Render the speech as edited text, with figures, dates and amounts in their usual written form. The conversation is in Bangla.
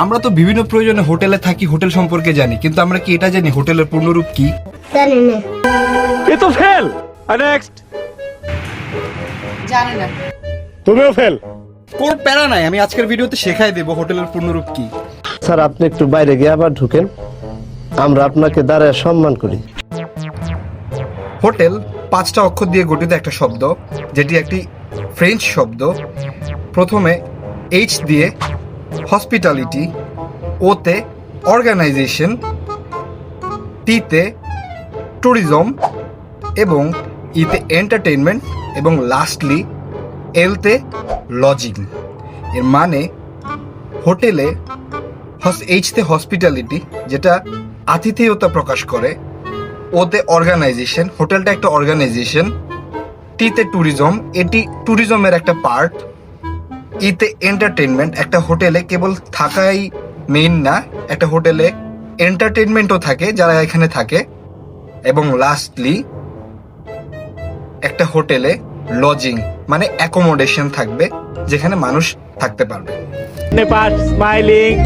আমরা তো বিভিন্ন প্রয়োজনে হোটেলে থাকি, হোটেল সম্পর্কে জানি, কিন্তু আমরা কি এটা জানি হোটেলের পূর্ণরূপ কি? জানি না। ये तो फेल। नेक्स्ट। জানে না। तुमও फेल। কোন প্যারা নাই, আমি আজকের ভিডিওতে শেখাই দেব হোটেলের পূর্ণরূপ কি। স্যার আপনি একটু বাইরে গিয়ে আবার ঢুকেন, আমরা আপনাকে দাঁড়ায় সম্মান করি। হোটেল 5টা অক্ষর দিয়ে গঠিত একটা শব্দ, যেটি একটি ফ্রেঞ্চ শব্দ। প্রথমে এইচ দিয়ে হসপিটালিটি, ওতে অর্গানাইজেশন, টিতে ট্যুরিজম এবং ইতে এন্টারটেইনমেন্ট এবং লাস্টলি এলতে লজিং। এর মানে হোটেলে এইচতে হসপিটালিটি, যেটা আতিথেয়তা প্রকাশ করে, ওতে অর্গানাইজেশন, হোটেলটা একটা অর্গানাইজেশন, টিতে ট্যুরিজম, এটি ট্যুরিজমের একটা পার্ট, ইতে এন্টারটেনমেন্ট, একটা হোটেলে কেবল থাকাই মেইন না, একটা হোটেলে এন্টারটেনমেন্টও থাকে যারা এখানে থাকে, এবং লাস্টলি একটা হোটেলে লজিং মানে অ্যাকোমোডেশন থাকবে, যেখানে মানুষ থাকতে পারবে। अपने पास स्माइलिंग।